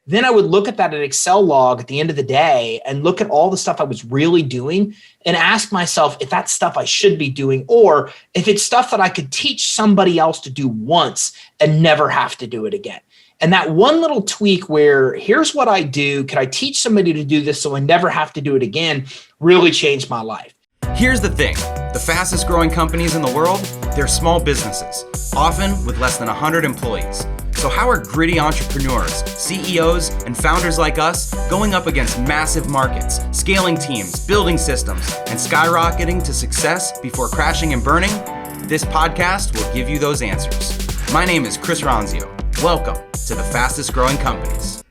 Then I would look at that Excel log at the end of the day and look at all the stuff I was really doing and ask myself if that's stuff I should be doing, or if it's stuff that I could teach somebody else to do once and never have to do it again. And that one little tweak where here's what I do, can I teach somebody to do this so I never have to do it again, really changed my life. Here's the thing. The fastest growing companies in the world, they're small businesses, often with less than 100 employees. So how are gritty entrepreneurs, CEOs, and founders like us going up against massive markets, scaling teams, building systems, and skyrocketing to success before crashing and burning? This podcast will give you those answers. My name is Chris Ronzio. Welcome to the fastest growing companies.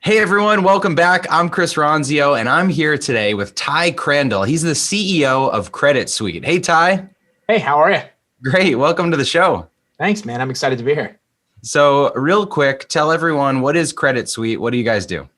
Hey everyone, welcome back. I'm Chris Ronzio, and I'm here today with Ty Crandall. He's the CEO of Credit Suite. Hey Ty. Hey, how are you? Great, welcome to the show. Thanks, man. I'm excited to be here. So real quick, tell everyone, what is Credit Suite? What do you guys do?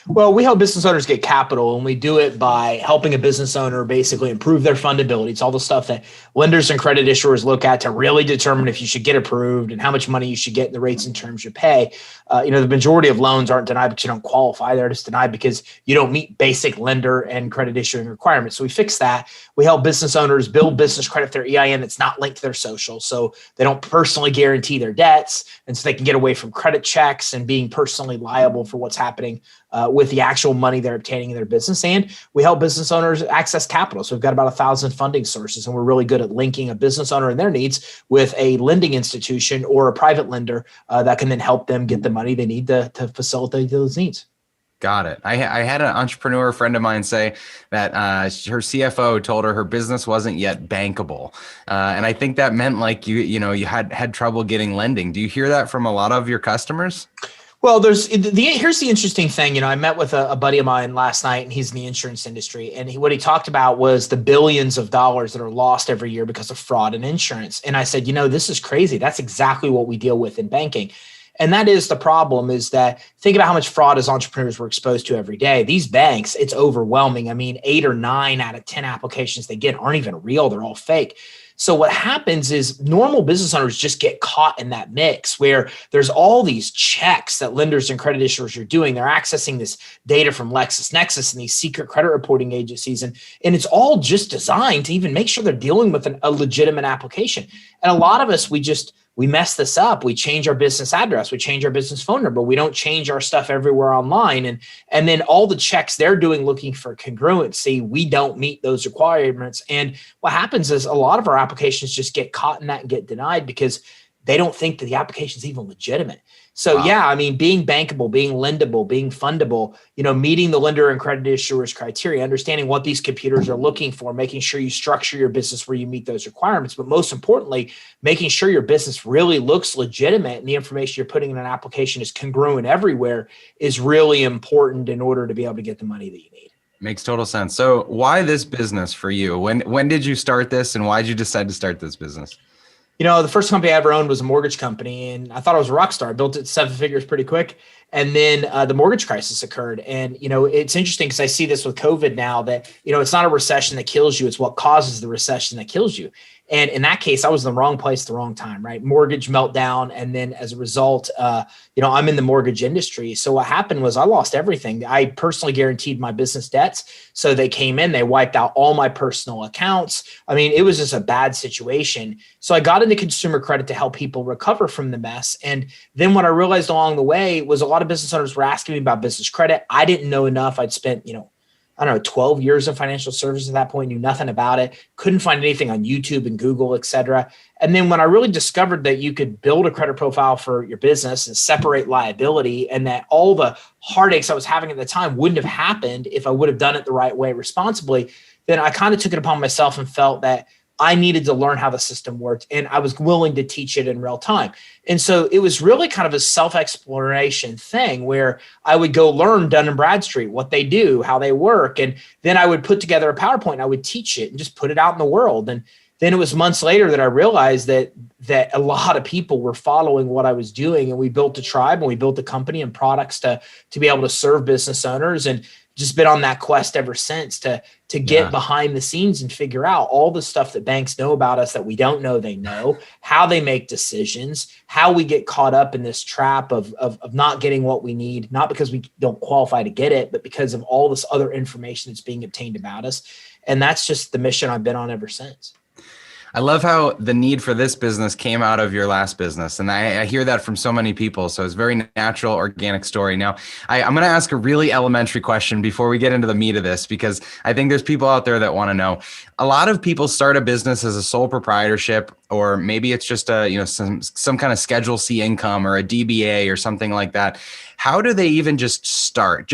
Well, we help business owners get capital, and we do it by helping a business owner basically improve their fundability. It's all the stuff that lenders and credit issuers look at to really determine if you should get approved and how much money you should get and the rates and terms you pay. The majority of loans aren't denied because you don't qualify. They're just denied because you don't meet basic lender and credit issuing requirements. So we fix that. We help business owners build business credit with their EIN that's not linked to their social, so they don't personally guarantee their debts, and so they can get away from credit checks and being personally liable for what's happening with the actual money they're obtaining in their business. And we help business owners access capital. So we've got about 1,000 funding sources, and we're really good at linking a business owner and their needs with a lending institution or a private lender that can then help them get the money they need to facilitate those needs. Got it. I had an entrepreneur friend of mine say that her CFO told her business wasn't yet bankable. And I think that meant like you had trouble getting lending. Do you hear that from a lot of your customers? Well, here's the interesting thing. I met with a buddy of mine last night, and he's in the insurance industry. And what he talked about was the billions of dollars that are lost every year because of fraud in insurance. And I said, this is crazy. That's exactly what we deal with in banking. And that is the problem, is that think about how much fraud as entrepreneurs we're exposed to every day. These banks, it's overwhelming. I mean, 8 or 9 out of 10 applications they get aren't even real. They're all fake. So what happens is normal business owners just get caught in that mix where there's all these checks that lenders and credit issuers are doing. They're accessing this data from LexisNexis and these secret credit reporting agencies. And it's all just designed to even make sure they're dealing with a legitimate application. And a lot of us, we mess this up. We change our business address. We change our business phone number. We don't change our stuff everywhere online. And then all the checks they're doing looking for congruency, we don't meet those requirements. And what happens is a lot of our applications just get caught in that and get denied because they don't think that the application is even legitimate. So wow. Yeah, I mean, being bankable, being lendable, being fundable, meeting the lender and credit issuers criteria, understanding what these computers are looking for, making sure you structure your business where you meet those requirements. But most importantly, making sure your business really looks legitimate and the information you're putting in an application is congruent everywhere is really important in order to be able to get the money that you need. Makes total sense. So why this business for you? When did you start this, and why did you decide to start this business? The first company I ever owned was a mortgage company, and I thought I was a rock star. I built it 7 figures pretty quick. And then the mortgage crisis occurred. And, it's interesting because I see this with COVID now that, it's not a recession that kills you. It's what causes the recession that kills you. And in that case, I was in the wrong place at the wrong time, right? Mortgage meltdown. And then as a result, I'm in the mortgage industry. So what happened was I lost everything. I personally guaranteed my business debts. So they came in, they wiped out all my personal accounts. I mean, it was just a bad situation. So I got into consumer credit to help people recover from the mess. And then what I realized along the way was a lot of business owners were asking me about business credit. I didn't know enough. I'd spent, 12 years in financial services at that point, knew nothing about it, couldn't find anything on YouTube and Google, et cetera. And then when I really discovered that you could build a credit profile for your business and separate liability, and that all the heartaches I was having at the time wouldn't have happened if I would have done it the right way, responsibly, then I kind of took it upon myself and felt that I needed to learn how the system worked, and I was willing to teach it in real time. And so it was really kind of a self-exploration thing where I would go learn Dun & Bradstreet, what they do, how they work. And then I would put together a PowerPoint and I would teach it and just put it out in the world. And then it was months later that I realized that a lot of people were following what I was doing. And we built a tribe and we built a company and products to be able to serve business owners. And just been on that quest ever since to get behind the scenes and figure out all the stuff that banks know about us that we don't know they know, how they make decisions, how we get caught up in this trap of not getting what we need, not because we don't qualify to get it, but because of all this other information that's being obtained about us. And that's just the mission I've been on ever since. I love how the need for this business came out of your last business. And I hear that from so many people. So it's a very natural, organic story. Now, I'm going to ask a really elementary question before we get into the meat of this, because I think there's people out there that want to know. A lot of people start a business as a sole proprietorship, or maybe it's just some kind of Schedule C income or a DBA or something like that. How do they even just start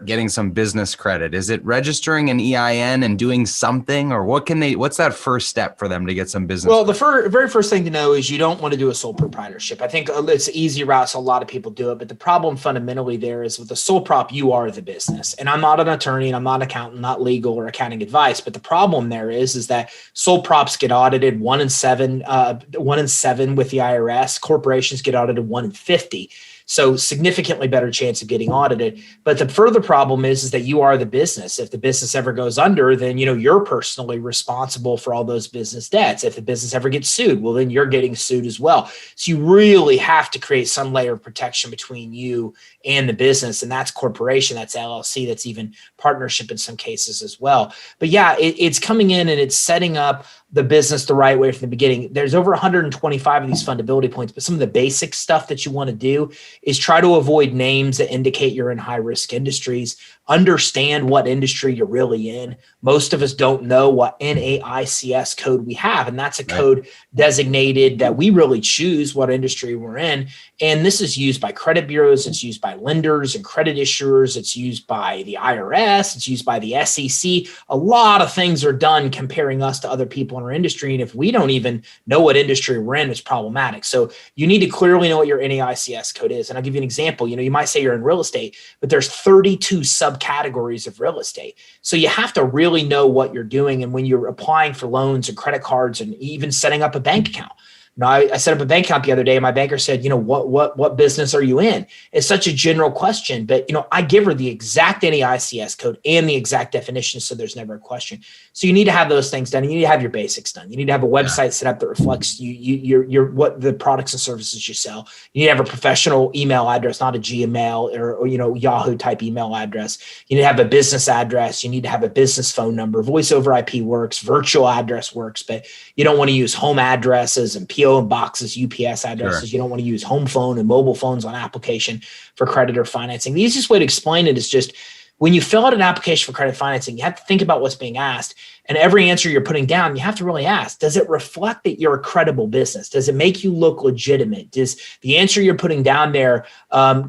getting some business credit? Is it registering an EIN and doing something, or what's that first step for them to get some business? Well, the very first thing to know is you don't want to do a sole proprietorship. I think it's an easy route, so a lot of people do it. But the problem fundamentally there is with the sole prop, you are the business. And I'm not an attorney and I'm not an accountant, not legal or accounting advice. But the problem there is that sole props get audited 1 in 7 with the IRS. Corporations get audited 1 in 50. So significantly better chance of getting audited. But the further problem is that you are the business. If the business ever goes under, then you're personally responsible for all those business debts. If the business ever gets sued, well, then you're getting sued as well. So you really have to create some layer of protection between you and the business. And that's corporation, that's LLC, that's even partnership in some cases as well. But yeah, it's coming in and it's setting up the business the right way from the beginning. There's over 125 of these fundability points, but some of the basic stuff that you want to do is try to avoid names that indicate you're in high risk industries. Understand what industry you're really in. Most of us don't know what NAICS code we have, and that's a code designated that we really choose what industry we're in. And this is used by credit bureaus, it's used by lenders and credit issuers, it's used by the IRS, it's used by the SEC. A lot of things are done comparing us to other people in our industry, and if we don't even know what industry we're in, it's problematic. So you need to clearly know what your NAICS code is. And I'll give you an example. You might say you're in real estate, but there's 32 subcategories of real estate. So you have to really know what you're doing. And when you're applying for loans and credit cards and even setting up a bank account. Now, I set up a bank account the other day and my banker said, what business are you in? It's such a general question, but I give her the exact NAICS code and the exact definition. So there's never a question. So you need to have those things done. You need to have your basics done. You need to have a website set up that reflects your what the products and services you sell. You need to have a professional email address, not a Gmail or Yahoo type email address. You need to have a business address. You need to have a business phone number. Voice over IP works, virtual address works, but you don't want to use home addresses and PO boxes, UPS addresses. Sure. You don't want to use home phone and mobile phones on application for credit or financing. The easiest way to explain it is just when you fill out an application for credit financing, you have to think about what's being asked. And every answer you're putting down, you have to really ask, does it reflect that you're a credible business? Does it make you look legitimate? Does the answer you're putting down there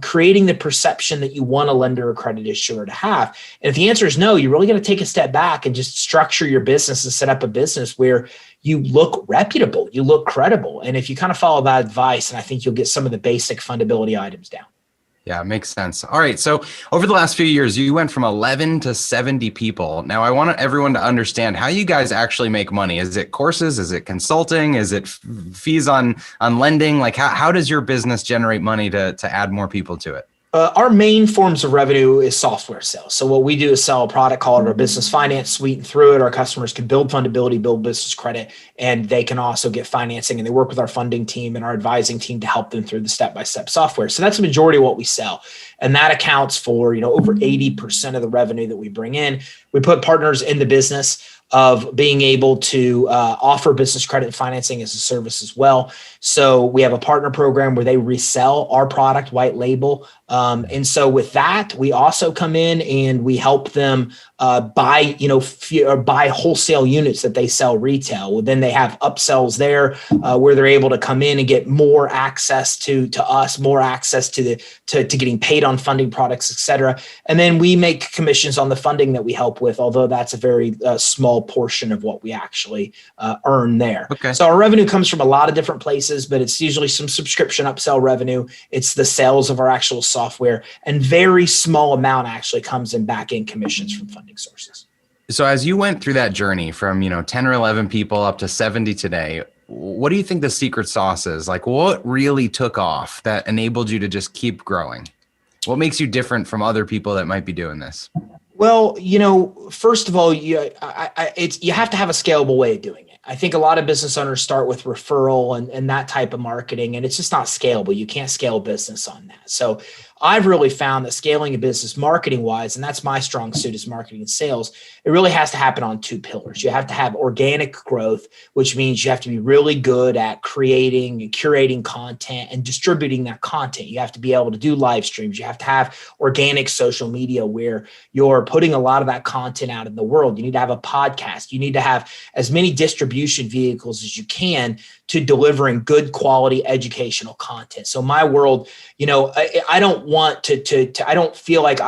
creating the perception that you want a lender or credit issuer to have? And if the answer is no, you're really going to take a step back and just structure your business and set up a business where you look reputable, you look credible. And if you kind of follow that advice, and I think you'll get some of the basic fundability items down. Yeah, it makes sense. All right. So over the last few years, you went from 11 to 70 people. Now, I want everyone to understand how you guys actually make money. Is it courses? Is it consulting? Is it fees on lending? Like how does your business generate money to add more people to it? Our main forms of revenue is software sales. So what we do is sell a product called our business finance suite, and through it, our customers can build fundability, build business credit, and they can also get financing. And they work with our funding team and our advising team to help them through the step-by-step software. So that's the majority of what we sell. And that accounts for, over 80% of the revenue that we bring in. We put partners in the business of being able to offer business credit financing as a service as well. So we have a partner program where they resell our product, white label. And so with that, we also come in and we help them buy wholesale units that they sell retail. Well, then they have upsells there where they're able to come in and get more access to us, more access to getting paid on funding products, et cetera. And then we make commissions on the funding that we help with, although that's a very small portion of what we actually earn there. Okay. So our revenue comes from a lot of different places, but it's usually some subscription upsell revenue. It's the sales of our actual software, and very small amount actually comes in back end commissions from funding sources. So as you went through that journey from 10 or 11 people up to 70 today, what do you think the secret sauce is? Like, what really took off that enabled you to just keep growing? What makes you different from other people that might be doing this? Well, first of all, you have to have a scalable way of doing it. I think a lot of business owners start with referral and that type of marketing, and it's just not scalable. You can't scale business on that. So I've really found that scaling a business marketing wise, and that's my strong suit is marketing and sales, it really has to happen on two pillars. You have to have organic growth, which means you have to be really good at creating and curating content and distributing that content. You have to be able to do live streams. You have to have organic social media where you're putting a lot of that content out in the world. You need to have a podcast. You need to have as many distribution vehicles as you can to delivering good quality educational content. So my world, I don't want I don't feel like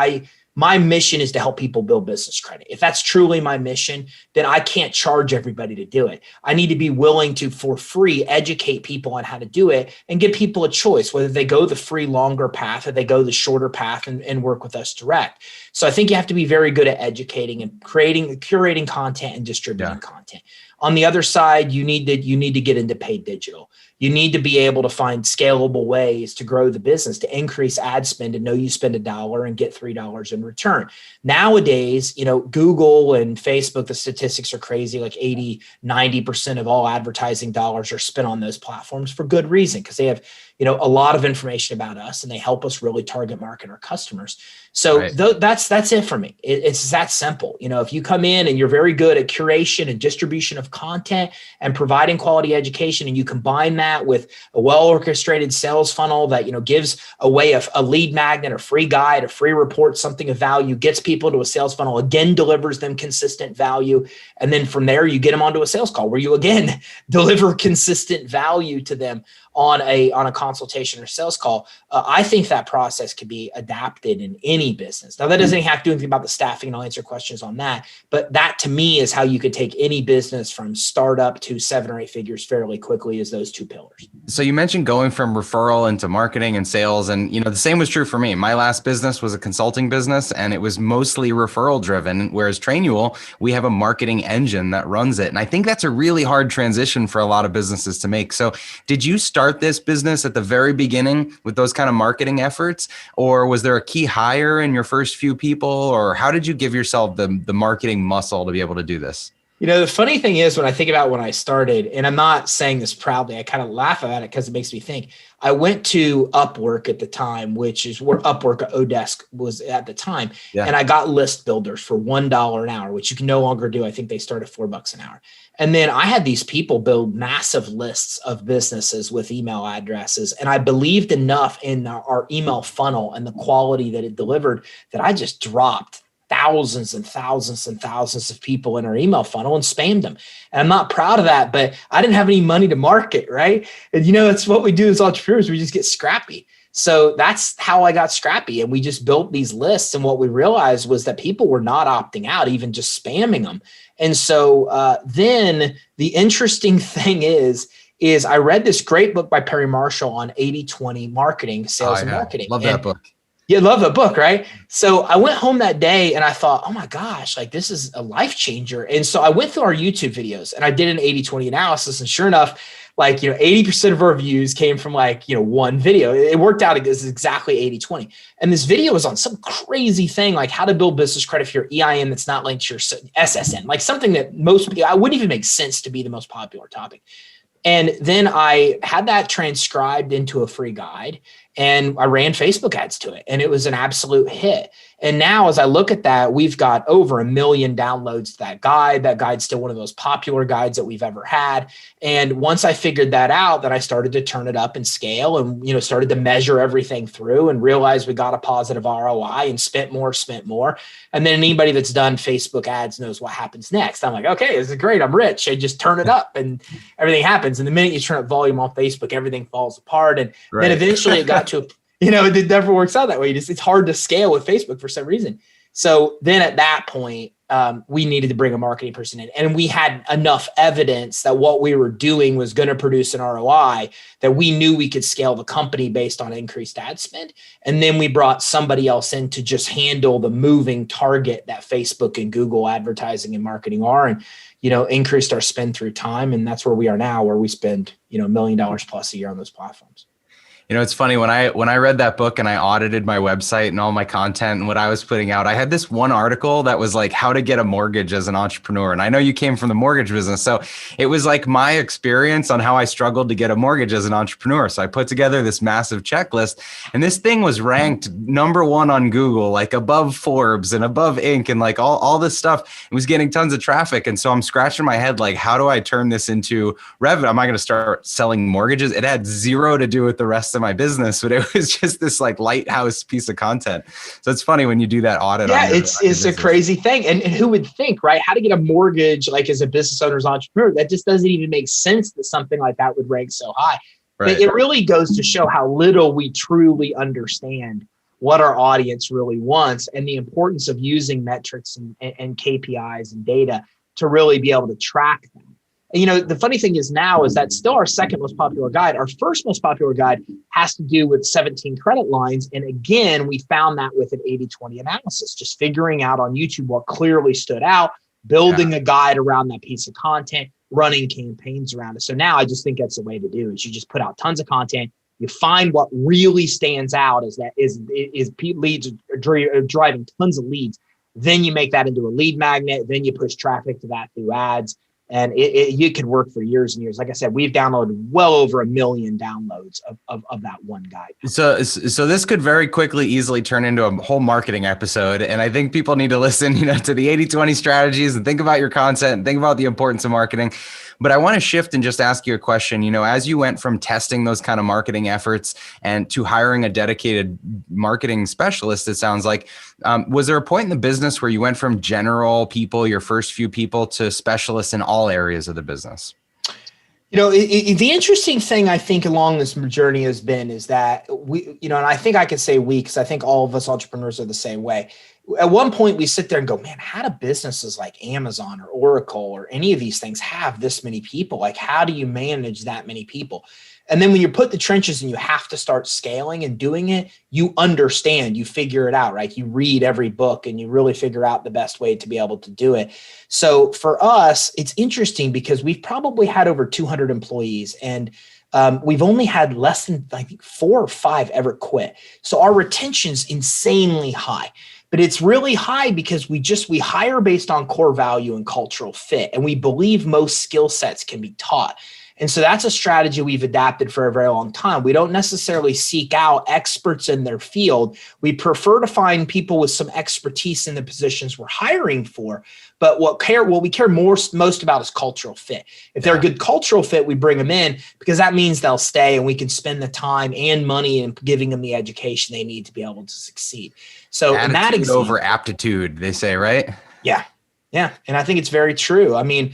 my mission is to help people build business credit. If that's truly my mission, then I can't charge everybody to do it. I need to be willing to, for free, educate people on how to do it and give people a choice, whether they go the free longer path or they go the shorter path and work with us direct. So I think you have to be very good at educating and curating content and distributing content. On the other side, you need to get into paid digital. You need to be able to find scalable ways to grow the business, to increase ad spend and know you spend $1 and get $3 in return. Nowadays, Google and Facebook, the statistics are crazy, like 80-90% of all advertising dollars are spent on those platforms for good reason, because they have a lot of information about us and they help us really target market our customers. So that's it for me. It's that simple. If you come in and you're very good at curation and distribution of content and providing quality education, and you combine that with a well-orchestrated sales funnel that, gives away a lead magnet, a free guide, a free report, something of value, gets people to a sales funnel, again, delivers them consistent value. And then from there, you get them onto a sales call where you, again, deliver consistent value to them on a consultation or sales call. I think that process could be adapted in any business. Now, that doesn't have to do anything about the staffing, and I'll answer questions on that. But that, to me, is how you could take any business from startup to 7 or 8 figures fairly quickly, is those two pillars. So you mentioned going from referral into marketing and sales, and the same was true for me. My last business was a consulting business, and it was mostly referral driven, whereas Trainual, we have a marketing engine that runs it. And I think that's a really hard transition for a lot of businesses to make. So did you start this business at the very beginning with those kind of marketing efforts, or was there a key hire in your first few people, or how did you give yourself the marketing muscle to be able to do this? The funny thing is, when I think about when I started, and I'm not saying this proudly, I kind of laugh about it because it makes me think. I went to Upwork at the time, which is where Upwork Odesk was at the time. Yeah. And I got list builders for $1 an hour, which you can no longer do. I think they start at $4 an hour. And then I had these people build massive lists of businesses with email addresses. And I believed enough in our email funnel and the quality that it delivered that I just dropped thousands and thousands and thousands of people in our email funnel and spammed them. And I'm not proud of that, but I didn't have any money to market, right? And it's what we do as entrepreneurs. We just get scrappy. So that's how I got scrappy. And we just built these lists. And what we realized was that people were not opting out, even just spamming them. And so then the interesting thing is I read this great book by Perry Marshall on 80-20 marketing, sales and marketing. Love that book. You love the book, right? So I went home that day and I thought, oh my gosh, like this is a life changer. And so I went through our YouTube videos and I did an 80-20 analysis. And sure enough, 80% of our views came from one video. It worked out as exactly 80-20. And this video was on some crazy thing, like how to build business credit for your EIN that's not linked to your SSN, like something that most people, I wouldn't even make sense to be the most popular topic. And then I had that transcribed into a free guide and I ran Facebook ads to it and it was an absolute hit. And now as I look at that, we've got over 1 million downloads to that guide. That guide's still one of those popular guides that we've ever had. And once I figured that out, then I started to turn it up and scale and, started to measure everything through and realized we got a positive ROI and spent more. And then anybody that's done Facebook ads knows what happens next. I'm like, okay, this is great. I'm rich. I just turn it up and everything happens. And the minute you turn up volume on Facebook, everything falls apart. And then eventually it got to it never works out that way. It's hard to scale with Facebook for some reason. So then at that point, we needed to bring a marketing person in, and we had enough evidence that what we were doing was going to produce an ROI that we knew we could scale the company based on increased ad spend. And then we brought somebody else in to just handle the moving target that Facebook and Google advertising and marketing are, and, increased our spend through time. And that's where we are now, where we spend, $1 million plus a year on those platforms. It's funny when I read that book and I audited my website and all my content and what I was putting out, I had this one article that was like how to get a mortgage as an entrepreneur. And I know you came from the mortgage business. So it was like my experience on how I struggled to get a mortgage as an entrepreneur. So I put together this massive checklist, and this thing was ranked #1 on Google, like above Forbes and above Inc. and like all this stuff. It was getting tons of traffic. And so I'm scratching my head, like, how do I turn this into revenue? Am I going to start selling mortgages? It had zero to do with the rest of my business, but it was just this like lighthouse piece of content. So it's funny when you do that audit. Yeah, it's a crazy thing. And who would think, right? How to get a mortgage, like as a business owner's entrepreneur, that just doesn't even make sense that something like that would rank so high. Right. But it really goes to show how little we truly understand what our audience really wants and the importance of using metrics and KPIs and data to really be able to track them. And, the funny thing is now is that still our second most popular guide. Our first most popular guide has to do with 17 credit lines. And again, we found that with an 80-20 analysis, just figuring out on YouTube what clearly stood out, building a guide around that piece of content, running campaigns around it. So now I just think that's the way to do it. You just put out tons of content. You find what really stands out is leads driving tons of leads. Then you make that into a lead magnet. Then you push traffic to that through ads. And you could work for years and years. Like I said, we've downloaded well over 1 million downloads of that one guide. So this could very quickly, easily turn into a whole marketing episode. And I think people need to listen, to the 80-20 strategies and think about your content and think about the importance of marketing. But I want to shift and just ask you a question. As you went from testing those kind of marketing efforts and to hiring a dedicated marketing specialist, it sounds like, was there a point in the business where you went from general people, your first few people, to specialists in all areas of the business? The interesting thing I think along this journey has been is that we, and I think I can say we, because I think all of us entrepreneurs are the same way. At one point we sit there and go, man, how do businesses like Amazon or Oracle or any of these things have this many people? Like, how do you manage that many people? And then when you put the trenches and you have to start scaling and doing it, you understand, you figure it out, right? You read every book and you really figure out the best way to be able to do it. So for us, it's interesting because we've probably had over 200 employees and we've only had less than, I think, 4 or 5 ever quit. So our retention's insanely high. But it's really high because we hire based on core value and cultural fit. And we believe most skill sets can be taught. And so that's a strategy we've adapted for a very long time. We don't necessarily seek out experts in their field. We prefer to find people with some expertise in the positions we're hiring for. But what we care most about is cultural fit. If they're a good cultural fit, we bring them in because that means they'll stay and we can spend the time and money in giving them the education they need to be able to succeed. So attitude in that example, over aptitude, they say, right? Yeah. Yeah. And I think it's very true. I mean,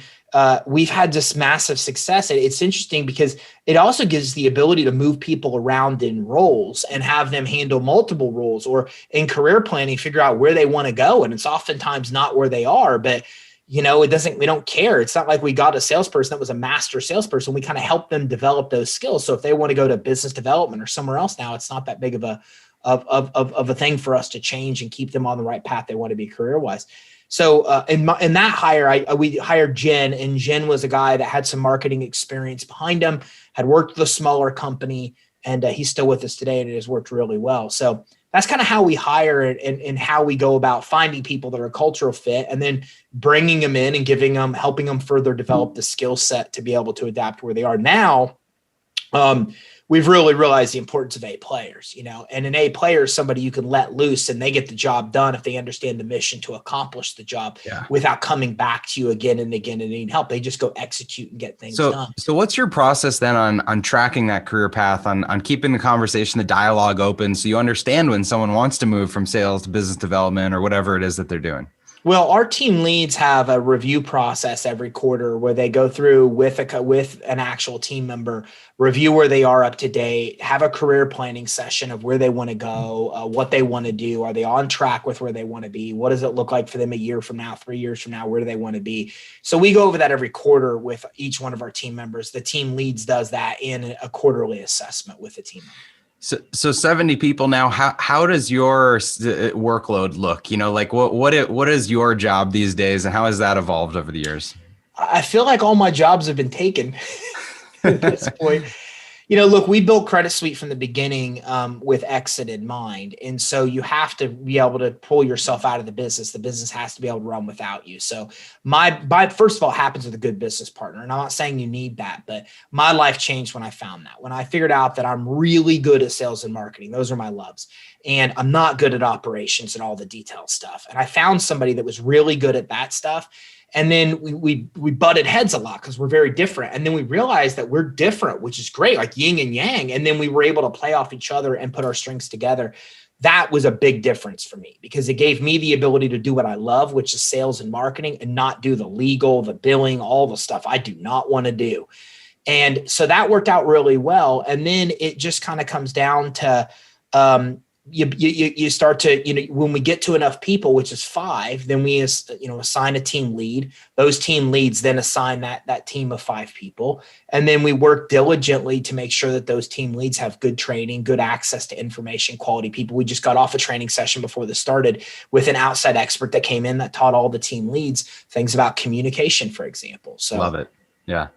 we've had this massive success. It's interesting because it also gives the ability to move people around in roles and have them handle multiple roles, or in career planning, figure out where they want to go. And it's oftentimes not where they are, but we don't care. It's not like we got a salesperson that was a master salesperson. We kind of help them develop those skills. So if they want to go to business development or somewhere else now, it's not that big of a thing for us to change and keep them on the right path they want to be career-wise. So in that hire, we hired Jen, and Jen was a guy that had some marketing experience behind him, had worked with a smaller company, and he's still with us today, and it has worked really well. So that's kind of how we hire and how we go about finding people that are a cultural fit, and then bringing them in and helping them further develop the skill set to be able to adapt where they are now. We've really realized the importance of A players, and an A player is somebody you can let loose and they get the job done if they understand the mission to accomplish the job without coming back to you again and again and needing help. They just go execute and get things done. So what's your process then on tracking that career path, on keeping the conversation, the dialogue open so you understand when someone wants to move from sales to business development or whatever it is that they're doing? Well, our team leads have a review process every quarter where they go through with an actual team member, review where they are up to date, have a career planning session of where they want to go, what they want to do. Are they on track with where they want to be? What does it look like for them a year from now, 3 years from now? Where do they want to be? So we go over that every quarter with each one of our team members. The team leads does that in a quarterly assessment with the team. So 70 people now, how does your workload look? What is your job these days, and how has that evolved over the years? I feel like all my jobs have been taken at this point. Look, we built Credit Suite from the beginning with exit in mind. And so you have to be able to pull yourself out of the business. The business has to be able to run without you. So first of all, happens with a good business partner. And I'm not saying you need that, but my life changed when I found that. When I figured out that I'm really good at sales and marketing, those are my loves. And I'm not good at operations and all the detailed stuff. And I found somebody that was really good at that stuff. And then we butted heads a lot because we're very different. And then we realized that we're different, which is great, like yin and yang. And then we were able to play off each other and put our strengths together. That was a big difference for me because it gave me the ability to do what I love, which is sales and marketing, and not do the legal, the billing, all the stuff I do not want to do. And so that worked out really well. And then it just kind of comes down to, you start to, when we get to enough people, which is 5, then we, assign a team lead. Those team leads then assign that team of 5 people. And then we work diligently to make sure that those team leads have good training, good access to information, quality people. We just got off a training session before this started with an outside expert that came in that taught all the team leads things about communication, for example. So love it. Yeah.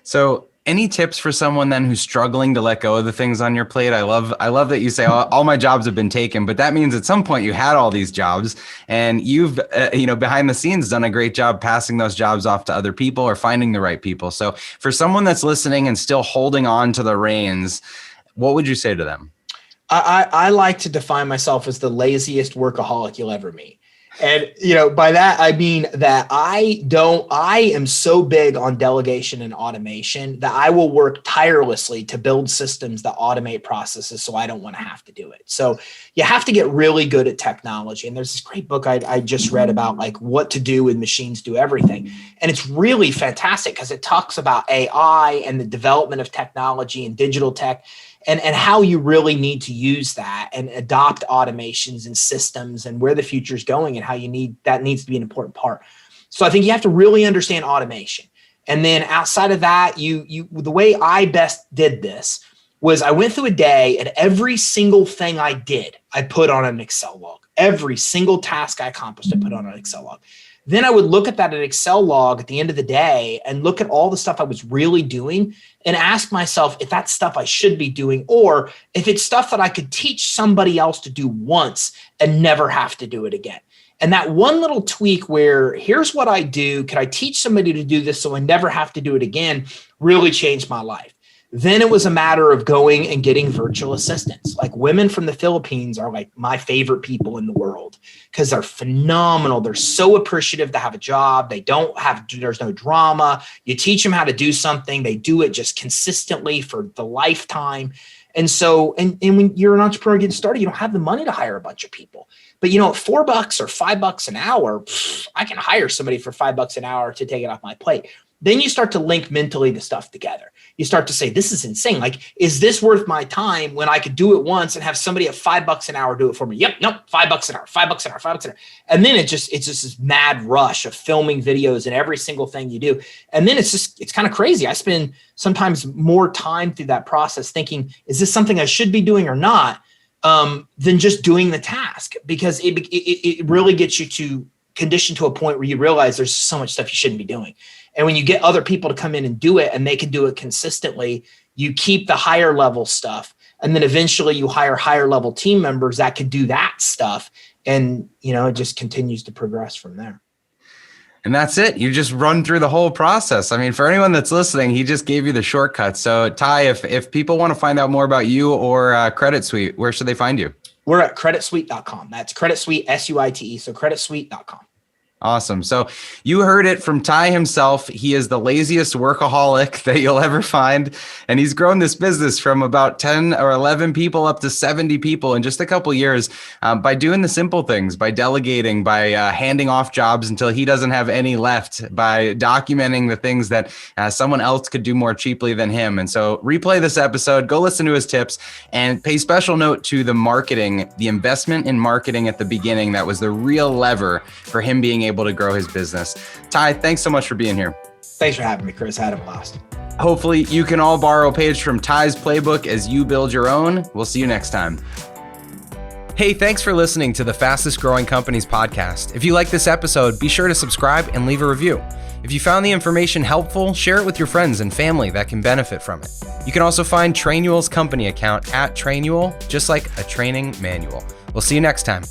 So any tips for someone then who's struggling to let go of the things on your plate? I love that you say all my jobs have been taken, but that means at some point you had all these jobs and you've, behind the scenes done a great job passing those jobs off to other people or finding the right people. So for someone that's listening and still holding on to the reins, what would you say to them? I like to define myself as the laziest workaholic you'll ever meet. And, by that, I mean that I am so big on delegation and automation that I will work tirelessly to build systems that automate processes so I don't want to have to do it. So you have to get really good at technology. And there's this great book I just read about like what to do when machines do everything. And it's really fantastic because it talks about AI and the development of technology and digital tech. And how you really need to use that and adopt automations and systems and where the future is going and how that needs to be an important part. So I think you have to really understand automation. And then outside of that, the way I best did this was I went through a day and every single thing I did, I put on an Excel log. Every single task I accomplished, I put on an Excel log. Then I would look at that Excel log at the end of the day and look at all the stuff I was really doing and ask myself if that's stuff I should be doing or if it's stuff that I could teach somebody else to do once and never have to do it again. And that one little tweak where here's what I do, can I teach somebody to do this so I never have to do it again, really changed my life. Then it was a matter of going and getting virtual assistants. Like women from the Philippines are like my favorite people in the world because they're phenomenal. They're so appreciative to have a job. There's no drama. You teach them how to do something. They do it just consistently for the lifetime. And so, and when you're an entrepreneur getting started, you don't have the money to hire a bunch of people. But $4 or $5 an hour, I can hire somebody for $5 an hour to take it off my plate. Then you start to link mentally the stuff together. You start to say, this is insane. Like, is this worth my time when I could do it once and have somebody at $5 an hour do it for me? Yep. Nope. $5 an hour, $5 an hour, $5 an hour. And then it's just this mad rush of filming videos and every single thing you do. And then it's kind of crazy. I spend sometimes more time through that process thinking, is this something I should be doing or not? Than just doing the task, because it really gets you to condition to a point where you realize there's so much stuff you shouldn't be doing. And when you get other people to come in and do it and they can do it consistently, you keep the higher level stuff. And then eventually you hire higher level team members that could do that stuff. And, it just continues to progress from there. And that's it. You just run through the whole process. I mean, for anyone that's listening, he just gave you the shortcut. So Ty, if people want to find out more about you or Credit Suite, where should they find you? We're at creditsuite.com. That's Credit Suite, SUITE. So creditsuite.com. Awesome. So you heard it from Ty himself. He is the laziest workaholic that you'll ever find. And he's grown this business from about 10 or 11 people up to 70 people in just a couple of years by doing the simple things, by delegating, by handing off jobs until he doesn't have any left, by documenting the things that someone else could do more cheaply than him. And so replay this episode, go listen to his tips, and pay special note to the marketing, the investment in marketing at the beginning. That was the real lever for him being able to grow his business. Ty, thanks so much for being here. Thanks for having me, Chris. I had a blast. Hopefully you can all borrow a page from Ty's playbook as you build your own. We'll see you next time. Hey, thanks for listening to the Fastest Growing Companies podcast. If you like this episode, be sure to subscribe and leave a review. If you found the information helpful, share it with your friends and family that can benefit from it. You can also find Trainual's company account at Trainual, just like a training manual. We'll see you next time.